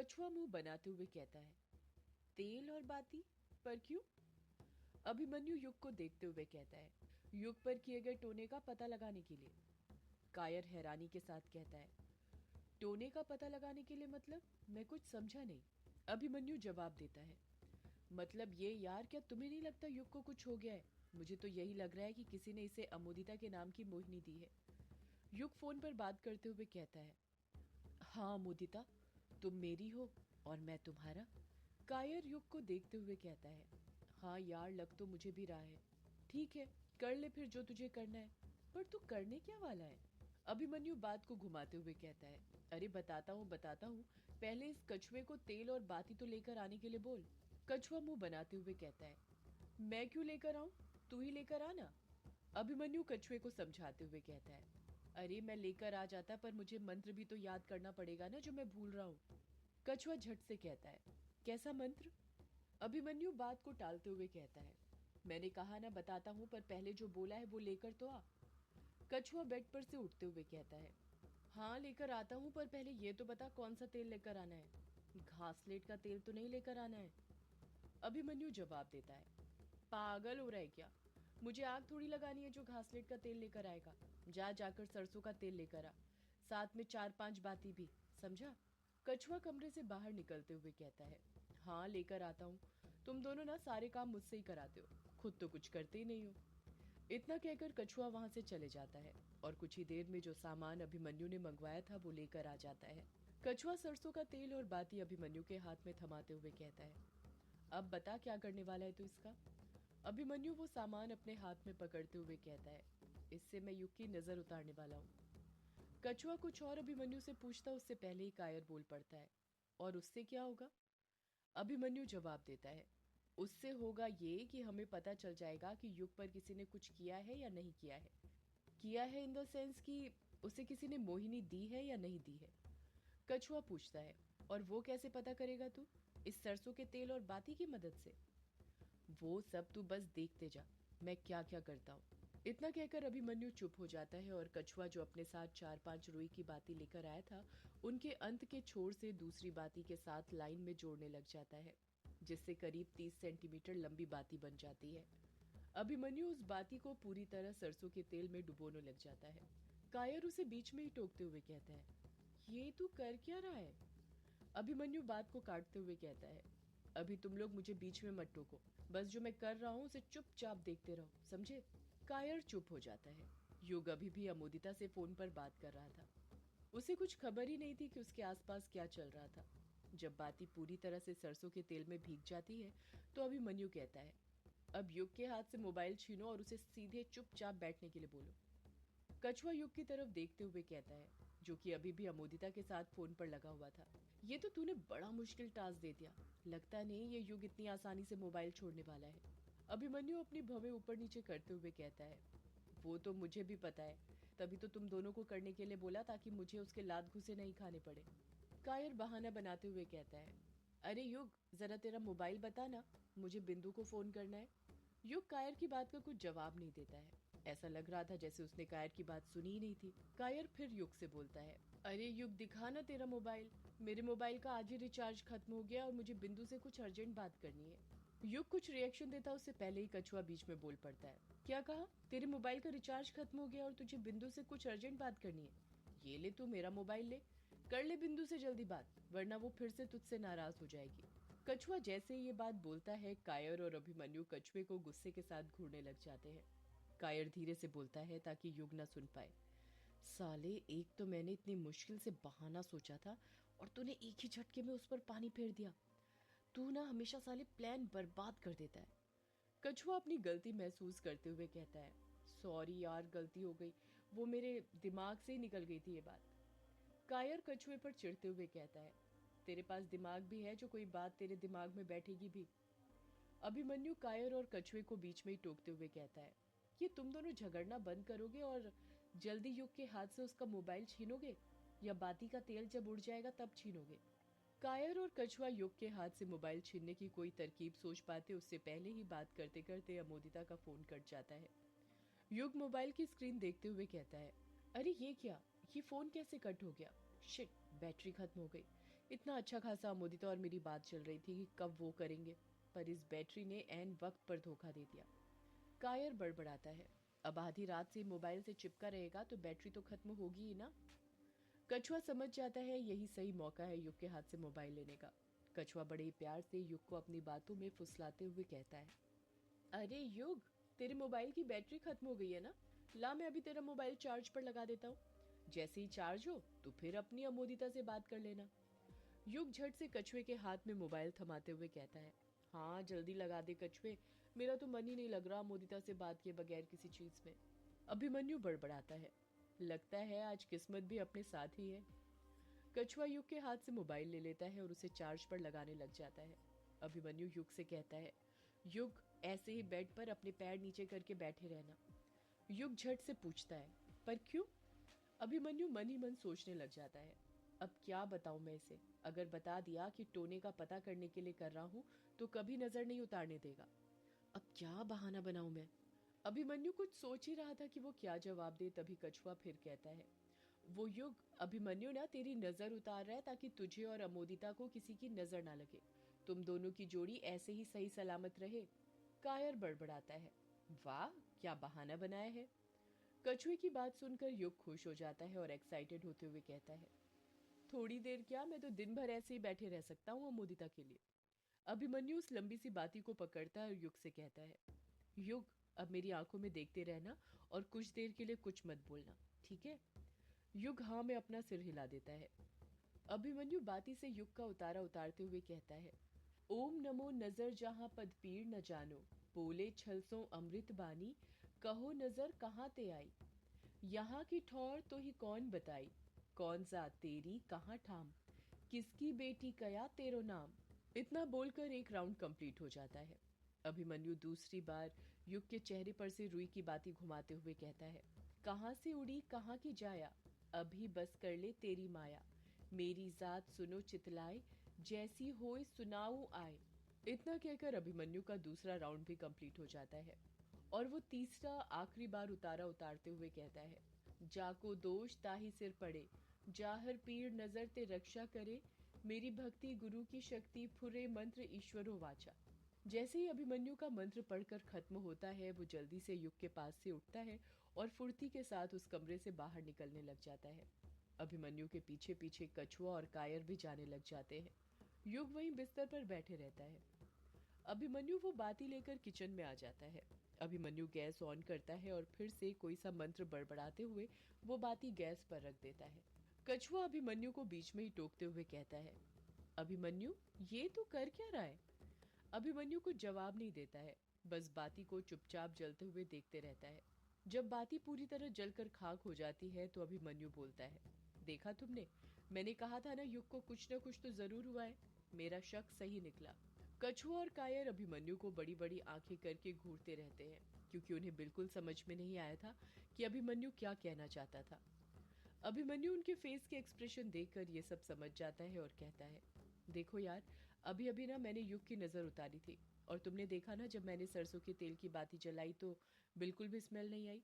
कछुआ मुंह बनाते हुए कहता है, तेल और बाती, पर क्यों? अभिमन्यु युग को देखते हुए कहता है, युग पर किए गए टोने का पता लगाने के लिए। कायर हैरानी के साथ कहता है, टोने का पता लगाने के लिए मतलब? मैं कुछ समझा नहीं। अभिमन्यु जवाब देता है, मतलब ये यार, क्या तुम्हें नहीं लगता युग को कुछ हो गया है? मुझे तो यही लग रहा है कि किसी ने इसे अमोदिता के नाम की मोहिनी दी है। युग फोन पर बात करते हुए कहता है, हाँ अमोदिता, तुम मेरी हो और मैं तुम्हारा। कायर युग को देखते हुए कहता है, हाँ यार, लग तो मुझे भी रहा है। ठीक है, कर ले फिर जो तुझे करना है। पर तू करने क्या वाला है? अभिमन्यु बात को घुमाते हुए कहता है, अरे बताता हूँ, पहले इस कछुए को तेल और बाती तो लेकर आने के लिए बोल। कछुआ मुंह बनाते हुए कहता है, मैं क्यों लेकर आऊं? तू ही लेकर आना। अभिमन्यु कछुए को समझाते हुए कहता है, अरे मैं लेकर आ जाता, पर मुझे मंत्र भी तो याद करना पड़ेगा ना, जो मैं भूल रहा हूँ। कछुआ झट से कहता है, कैसा मंत्र? अभिमन्यु बात को टालते हुए कहता है, मैंने कहा ना बताता हूँ, पर पहले जो बोला है वो लेकर तो आ। कछुआ बेड पर से उठते हुए कहता है, हाँ लेकर आता हूँ, पर पहले ये तो बता कौन सा तेल लेकर आना है। घासलेट का तेल तो नहीं लेकर आना है। अभिमन्यु जवाब देता है, पागल हो रहा है क्या? मुझे आग थोड़ी लगानी है जो घासलेट का तेल लेकर आएगा। जाकर सरसों का तेल लेकर आ, साथ में 4-5 बाती भी, समझा? कछुआ कमरे से बाहर निकलते हुए कहता है, हाँ लेकर आता हूँ। तुम दोनों ना सारे काम मुझसे ही कराते हो, खुद तो कुछ करते ही नहीं हो। इतना कहकर कछुआ वहां से चले जाता है और कुछ ही देर में जो सामान अभिमन्यु ने मंगवाया था वो लेकर आ जाता है। कछुआ सरसों का तेल और बाती अभिमन्यु के हाथ में थमाते हुए कहता है, अब बता क्या करने वाला है तू इसका? अभिमन्यु वो सामान अपने हाथ में पकड़ते हुए कहता है, इससे मैं युग की नजर उतारने वाला हूँ। कछुआ कुछ और अभिमन्यु से पूछता उससे पहले ही कायर बोल पड़ता है, और उससे क्या होगा? अभिमन्यु जवाब देता है, उससे होगा ये कि हमें पता चल जाएगा कि युग पर किसी ने कुछ किया है या नहीं किया है। किया है इन द सेंस कि उसे किसी ने मोहिनी दी है या नहीं दी है। कछुआ पूछता है, और वो कैसे पता करेगा तू? इस सरसों के तेल और बाती की मदद से? वो सब तू बस देखते जा, मैं क्या क्या करता हूँ। इतना कहकर अभिमन्यु चुप हो जाता है और कछुआ जो अपने साथ 4-5 रुई की बाती लेकर आया था, उनके अंत के छोर से दूसरी बाती के साथ लाइन में जोड़ने लग जाता है, जिससे करीब 30 सेंटीमीटर लंबी बाती बन जाती है। अभिमन्यु उस बाती को पूरी तरह सरसों के तेल में डुबोने लग जाता है। कायर उसे बीच में ही टोकते हुए कहता है, ये तू कर क्या रहा है? अभिमन्यु बात को काटते हुए कहता है, अभी तुम लोग मुझे बीच में मत टोको, बस जो मैं कर रहा हूँ उसे चुपचाप देखते रहो, समझे? कायर चुप हो जाता है। युग अभी भी अमोदिता से फोन पर बात कर रहा था। उसे कुछ खबर ही नहीं थी कि उसके आसपास क्या चल रहा था। जब बाती पूरी तरह से सरसों के तेल में भीग जाती है तो अभिमन्यु कहता है, अब युग के हाथ से मोबाइल छीनो और उसे सीधे चुपचाप बैठने के लिए बोलो। कछुआ युग की तरफ देखते हुए कहता है, जो कि अभी भी अमोदिता के साथ फोन पर लगा हुआ था, ये तो तूने बड़ा मुश्किल टास्क दे दिया। लगता नहीं ये युग इतनी आसानी से मोबाइल छोड़ने वाला है। अभिमन्यु अपनी भवें ऊपर नीचे करते हुए कहता है, वो तो मुझे भी पता है, तभी तो तुम दोनों को करने के लिए बोला, ताकि मुझे उसके लात घुसे नहीं खाने पड़े। कायर बहाना बनाते हुए कहता है, अरे युग, जरा तेरा मोबाइल बता ना, मुझे बिंदु को फोन करना है। युग कायर की बात का कुछ जवाब नहीं देता है। ऐसा लग रहा था जैसे उसने कायर की बात सुनी ही नहीं थी। कायर फिर युग से बोलता है, अरे युग, दिखा ना तेरा मोबाइल, मेरे मोबाइल का आज ही रिचार्ज खत्म हो गया और मुझे बिंदु से कुछ अर्जेंट बात करनी है। युग कुछ रिएक्शन देता उससे पहले ही कछुआ बीच में बोल पड़ता है, क्या कहा? तेरे मोबाइल का रिचार्ज खत्म हो गया और तुझे बिंदु से कुछ अर्जेंट बात करनी है? ये ले तू मेरा मोबाइल ले, कर ले बिंदु से जल्दी बात, वरना वो फिर से तुझसे नाराज हो जाएगी। कछुआ जैसे ही ये बात बोलता है, कायर और अभिमन्यु कछुए को गुस्से के साथ घूरने लग जाते हैं। कायर धीरे से बोलता है ताकि युग ना सुन पाए, साले, एक तो मैंने इतनी मुश्किल से बहाना सोचा था और तूने एक ही झटके में उस पर पानी फेर दिया। तू ना हमेशा साले प्लान बर्बाद कर देता है। कछुआ अपनी गलती महसूस करते हुए कहता है, सॉरी यार, गलती हो गई, वो मेरे दिमाग से ही निकल गई थी ये बात। कायर कछुए पर चिढ़ते हुए कहता है, तेरे पास दिमाग भी है जो कोई बात तेरे दिमाग में बैठेगी भी? अभिमन्यु कायर और कछुए को बीच में ही टोकते हुए कहता है, ये तुम दोनों झगड़ना बंद करोगे और जल्दी युग के हाथ से उसका मोबाइल छीनोगे, या बाती का तेल जब उड़ जाएगा तब छीनोगे? कायर और कछुआ युग के हाथ से मोबाइल छीनने की कोई तरकीब सोच पाते उससे पहले ही बात करते करते अमोदिता का फोन कट जाता है। युग मोबाइल की स्क्रीन देखते हुए कहता है, अरे ये क्या, ये फोन कैसे कट हो गया? शिट, बैटरी खत्म हो गई। इतना अच्छा खासा अमोदिता और मेरी बात चल रही थी कि कब वो करेंगे, पर इस बैटरी ने ऐन वक्त पर धोखा दे दिया। कायर बड़बड़ाता है, अब आधी रात से मोबाइल से चिपका रहेगा तो बैटरी तो खत्म होगी ही ना। कछुआ समझ जाता है यही सही मौका है युग के हाथ से मोबाइल लेने का। कछुआ बड़े ही प्यार से युग को अपनी बातों में फुसलाते हुए कहता है, अरे युग, तेरे मोबाइल की बैटरी खत्म हो गई है ना। ला, मैं अभी तेरा मोबाइल चार्ज पर लगा देता हूँ। जैसे ही चार्ज हो तो फिर अपनी अमोदिता से बात कर लेना। युग झट से कछुए के हाथ में मोबाइल थमाते हुए कहता है, हाँ जल्दी लगा दे कछुए, मेरा तो मन ही नहीं लग रहा अमोदिता से बात किए बगैर किसी चीज में। अभिमन्यु बड़बड़ाता है, लगता है आज किस्मत भी अपने साथ ही है। कछुआ युग के हाथ से मोबाइल ले लेता है और उसे चार्ज पर लगाने लग जाता है। अभिमन्यु युग से कहता है, युग ऐसे ही बेड पर अपने पैर नीचे करके बैठे रहना। युग झट से पूछता है, पर क्यों? अभिमन्यु मन ही मन सोचने लग जाता है, अब क्या बताऊं मैं इसे। अगर बता दिया कि टोने का पता करने के लिए कर रहा हूं तो कभी नजर नहीं उतारने देगा। अब क्या बहाना बनाऊं मैं। अभिमन्यु कुछ सोच ही रहा था कि वो क्या जवाब दे, तभी कछुआ फिर कहता है, वो युग, अभिमन्यु ना तेरी नजर उतार रहा है ताकि तुझे और अमोदिता को किसी की नजर ना लगे। तुम दोनों की जोड़ी ऐसे ही सही सलामत रहे। कायर बड़बड़ाता है, वाह, क्या बहाना बनाया है। कछुए की बात सुनकर युग खुश हो जाता है और एक्साइटेड होते हुए कहता है, थोड़ी देर क्या, मैं तो दिन भर ऐसे ही बैठे रह सकता हूँ अमोदिता के लिए। अभिमन्यु उस लंबी सी बाती को पकड़ता है और युग से कहता है, युग, अब मेरी आंखों में देखते रहना और कुछ देर के लिए कुछ मत बोलना, ठीक है? युग हाँ में अपना सिर हिला देता है। अभिमन्यु बाती से युग का उतारा उतारते हुए कहता है, ओम नमो नजर जहां पद पीर न जानो, बोले छल सो अमृत बानी, कहो नजर कहाँ ते आई, यहाँ की ठौर तो ही कौन बताई, कौन सा तेरी कहाँ ठाम, किसकी बेटी कया तेरो नाम। इतना बोलकर एक राउंड कंप्लीट हो जाता है। अभिमन्यु दूसरी बार युग के चेहरे पर से रुई की बाती घुमाते हुए कहता है, कहाँ से उड़ी कहाँ की जाया, अभी बस कर ले तेरी माया, मेरी जात सुनो चितलाए, जैसी होए सुनाऊं आए। इतना कहकर अभिमन्यु का दूसरा राउंड भी कंप्लीट हो जाता है और वो तीसरा आखिरी बार उतारा उतारते हुए कहता है, जाको दोष ताही सिर पड़े, जाहर पीर नजर ते रक्षा करे, मेरी भक्ति गुरु की शक्ति फुरे मंत्र ईश्वरो वाचा। जैसे ही अभिमन्यु का मंत्र पढ़कर खत्म होता है वो जल्दी से युग के पास से उठता है और फुर्ती के साथ उस कमरे से बाहर निकलने लग जाता है। अभिमन्यु के पीछे पीछे कछुआ और कायर भी जाने लग जाते हैं। युग वहीं बिस्तर पर बैठे रहता है। अभिमन्यु वो बाती लेकर किचन में आ जाता है। अभिमन्यु गैस ऑन करता है और फिर से कोई सा मंत्र बड़बड़ाते हुए वो बाती गैस पर रख देता है। कछुआ अभिमन्यु को बीच में ही टोकते हुए कहता है, अभिमन्यु, ये तू कर क्या रहा है? अभिमन्यु कुछ जवाब नहीं देता है, बस बाती को चुपचाप जलते हुए देखते रहता है। जब बाती पूरी तरह जलकर खाक हो जाती है तो अभिमन्यु बोलता है, देखा तुमने, मैंने कहा था ना युग को कुछ न कुछ तो जरूर हुआ है। मेरा शक सही निकला। कछुआ और कायर अभिमन्यु को बड़ी बड़ी आंखें करके घूरते रहते हैं क्योंकि उन्हें बिल्कुल समझ में नहीं आया था कि अभिमन्यु क्या कहना चाहता था। अभिमन्यु उनके फेस के एक्सप्रेशन देखकर ये सब समझ जाता है और कहता है, देखो यार, अभी अभी ना मैंने युग की नज़र उतारी थी और तुमने देखा ना जब मैंने सरसों के तेल की बाती जलाई तो बिल्कुल भी स्मेल नहीं आई।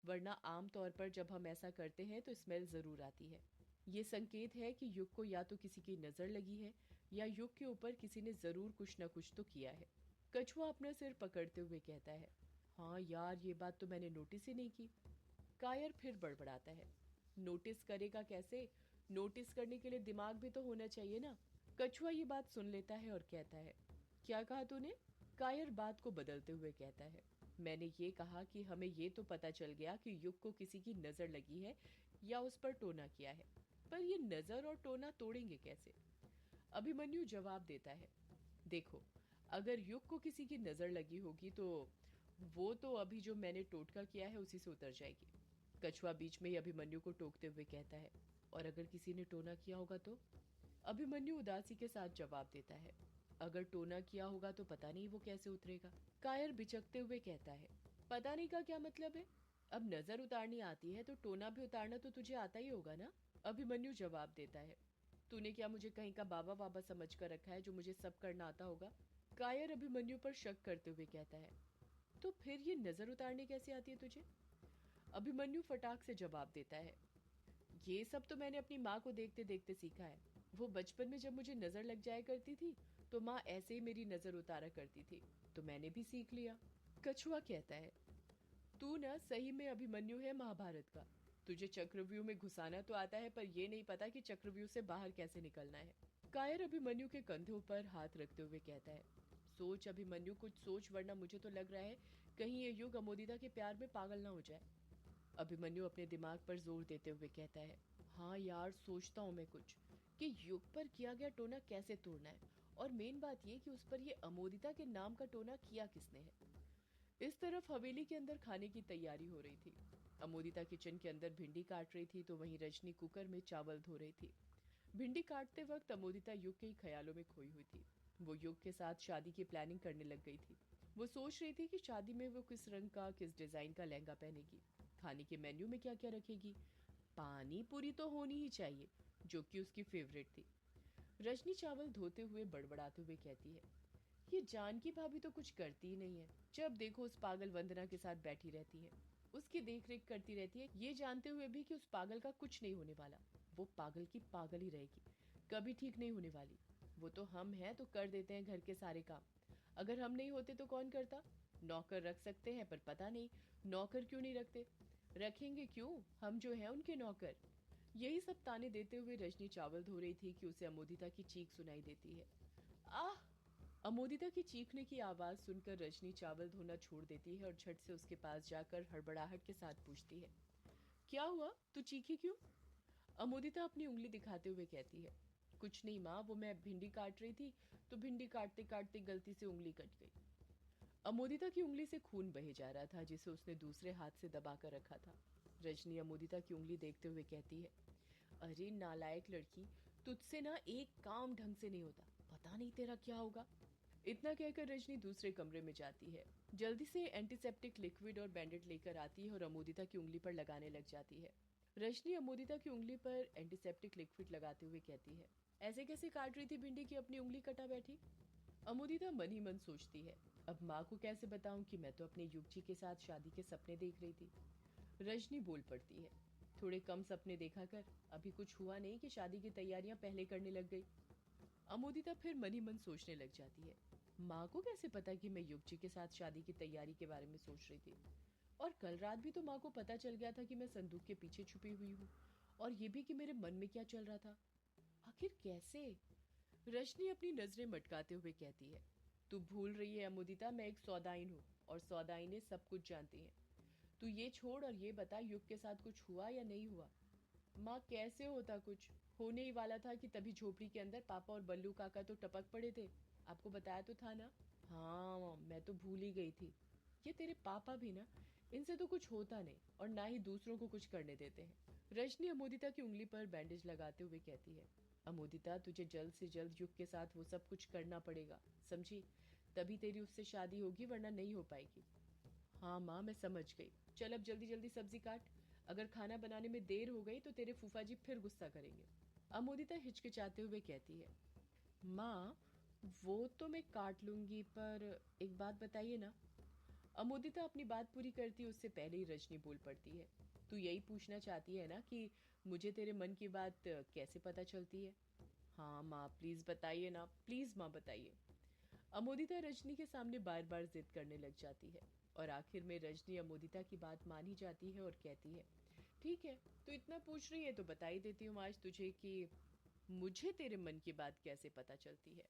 वरना आम तौर पर जब हम ऐसा करते हैं तो स्मेल ज़रूर आती है। ये संकेत है कि युग को या तो किसी की नज़र लगी है या युग के ऊपर किसी ने ज़रूर कुछ ना कुछ तो किया है। कछुआ अपना सिर पकड़ते हुए कहता है, हाँ यार, ये बात तो मैंने नोटिस ही नहीं की। कायर फिर बड़बड़ाता है, नोटिस करेगा कैसे? नोटिस करने के लिए दिमाग भी तो होना चाहिए ना। कछुआ ये बात सुन लेता है और कहता है, क्या कहा तूने? कायर बात को बदलते हुए कहता है, मैंने ये कहा कि हमें ये तो पता चल गया कि युग को किसी की नज़र लगी है या उस पर टोना किया है, पर ये नज़र और टोना तोड़ेंगे कैसे? अभिमन्यु जवाब देता है, देखो, अगर युग को किसी की नज़र लगी होगी तो वो तो अभी जो मैंने टोटका किया है उसी से उतर जाएगी। कछुआ बीच में ही अभिमन्यु को टोकते हुए कहता है, और अगर किसी ने टोना किया होगा तो? अभिमन्यु उदासी के साथ जवाब देता है, अगर टोना किया होगा तो पता नहीं वो कैसे उतरेगा। कायर बिचकते हुए कहता है, पता नहीं का क्या मतलब है? अब नजर उतारनी आती है तो टोना भी उतारना तो तुझे आता ही होगा ना। अभिमन्यु जवाब देता है, तूने क्या मुझे कहीं का बाबा बाबा समझ कर रखा है जो मुझे सब करना आता होगा? कायर अभिमन्यु पर शक करते हुए कहता है, तो फिर ये नजर उतारने कैसे आती है तुझे? अभिमन्यु फटाक से जवाब देता है, ये सब तो मैंने अपनी माँ को देखते देखते सीखा है। वो बचपन में जब मुझे नजर लग जाया करती थी तो माँ ऐसे ही मेरी नजर उतारा करती थी, तो मैंने भी सीख लिया। कछुआ कहता है, तू ना सही में अभिमन्यु है महाभारत का। तुझे चक्रव्यूह में घुसाना तो आता है, पर ये नहीं पता कि चक्रव्यूह से बाहर कैसे निकलना है। कायर अभिमन्यु के कंधों पर हाथ रखते हुए कहता है, सोच अभिमन्यु, कुछ सोच, वरना मुझे तो लग रहा है कहीं ये युग अमोदिता के प्यार में पागल ना हो जाए। अभिमन्यु अपने दिमाग पर जोर देते हुए कहता है, हाँ यार, सोचता हूँ मैं कुछ, कि युग पर किया गया टोना कैसे तोड़ना है, और मेन बात ये कि उस पर ये अमोदिता के नाम का टोना किया किसने है। इस तरफ हवेली के अंदर खाने की तैयारी हो रही थी। अमोदिता किचन के अंदर भिंडी काट रही थी तो वहीं रजनी कुकर में चावल धो रही थी। भिंडी काटते वक्त अमोदिता युग के ही ख्यालों में खोई हुई थी। वो युग के साथ शादी की प्लानिंग करने लग गई थी। वो सोच रही थी कि शादी में वो किस रंग का, किस डिजाइन का लहंगा पहनेगी, खाने के मेन्यू में क्या क्या रखेगी। पानी पूरी तो होनी ही चाहिए, जो कि उसकी फेवरेट थी। रजनी चावल धोते हुए बड़बड़ाते हुए कहती है, ये जानकी भाभी तो कुछ करती ही नहीं है। जब देखो उस पागल वंदना के साथ बैठी रहती है, उसकी देख रेख करती रहती है, ये जानते हुए भी कि उस पागल का कुछ नहीं होने वाला। वो पागल की पागल ही रहेगी, कभी ठीक नहीं होने वाली। वो तो हम हैं तो कर देते हैं घर के सारे काम, अगर हम नहीं होते तो कौन करता। नौकर रख सकते हैं, पर पता नहीं नौकर क्यों नहीं रखते। रखेंगे क्यों, हम जो हैं उनके नौकर। यही सब ताने देते हुए रजनी चावल धो रही थी कि उसे अमोदिता की चीख सुनाई देती है। आह! अमोदिता की चीखने की आवाज सुनकर रजनी चावल धोना छोड़ देती है और झट से उसके पास जाकर हड़बड़ाहट के साथ पूछती है, क्या हुआ, तू चीखी क्यों? अमोदिता अपनी उंगली दिखाते हुए कहती है, कुछ नहीं माँ, वो मैं भिंडी काट रही थी तो भिंडी काटते काटते गलती से उंगली कट गई। अमोदिता की उंगली से खून बहे जा रहा था जिसे उसने दूसरे हाथ से दबा कर रखा था। रजनी अमोदिता की उंगली देखते हुए कहती है, अरे नालायक लड़की, तुझसे ना एक काम ढंग से नहीं होता, पता नहीं तेरा क्या होगा। इतना कहकर रजनी दूसरे कमरे में जाती है। जल्दी से एंटीसेप्टिक लिक्विड और बैंडेड लेकर आती है और अमोदिता की उंगली पर लगाने लग जाती है। रजनी अमोदिता की उंगली पर एंटीसेप्टिक लिक्विड लगाते हुए कहती है, ऐसे कैसे काट रही थी भिंडी की अपनी उंगली कटा बैठी। अमोदिता मन ही मन सोचती है, अब माँ को कैसे बताऊं कि मैं तो अपने युग जी के साथ शादी के सपने देख रही थी। रजनी बोल पड़ती है, थोड़े कम सपने देखा कर, अभी कुछ हुआ नहीं कि शादी की तैयारियां पहले करने लग गई। अमोदिता फिर मन ही मन सोचने लग जाती है, माँ को कैसे पता कि मैं युग जी के साथ शादी की तैयारी के बारे में सोच रही थी। और कल रात भी तो माँ को पता चल गया था कि मैं संदूक के पीछे छुपी हुई हूँ, और ये भी कि मेरे मन में क्या चल रहा था। आखिर कैसे? रजनी अपनी नजरें मटकाते हुए कहती है, तू भूल रही है अमोदिता, मैं एक सौदाइन हूँ और सौदाइने सब कुछ जानती हैं। तू ये छोड़ और ये बता, युग के साथ कुछ हुआ या नहीं हुआ? माँ, कैसे होता कुछ, होने ही वाला था कि तभी झोपड़ी के अंदर पापा और बल्लू काका तो टपक पड़े थे। आपको बताया तो था ना। हाँ, मैं तो भूल ही गई थी। ये तेरे पापा भी ना, इनसे तो कुछ होता नहीं और ना ही दूसरों को कुछ करने देते हैं। रजनी अमोदिता की उंगली पर बैंडेज लगाते हुए कहती है, अमोदिता, तुझे जल्द से जल्द युग के साथ वो सब कुछ करना पड़ेगा, समझी? तभी तेरी उससे शादी होगी, वरना नहीं हो पाएगी। हाँ माँ, मैं समझ गई। चल अब जल्दी जल्दी सब्जी काट, अगर खाना बनाने में देर हो गई तो तेरे फूफा जी फिर गुस्सा करेंगे। अमोदिता हिचकिचाते हुए कहती है, माँ, वो तो मैं काट लूंगी, पर एक बात बताइए ना। अमोदिता अपनी बात पूरी करती उससे पहले ही रजनी बोल पड़ती है, तू यही पूछना चाहती है ना कि मुझे तेरे मन की बात कैसे पता चलती है? हाँ माँ, प्लीज बताइए ना, प्लीज माँ बताइए। अमोदिता रजनी के सामने बार बार जिद करने लग जाती है और आखिर में रजनी अमोदिता की बात मान ही जाती है और कहती है, ठीक है, तो इतना पूछ रही है तो बता ही देती हूँ आज तुझे कि मुझे तेरे मन की बात कैसे पता चलती है।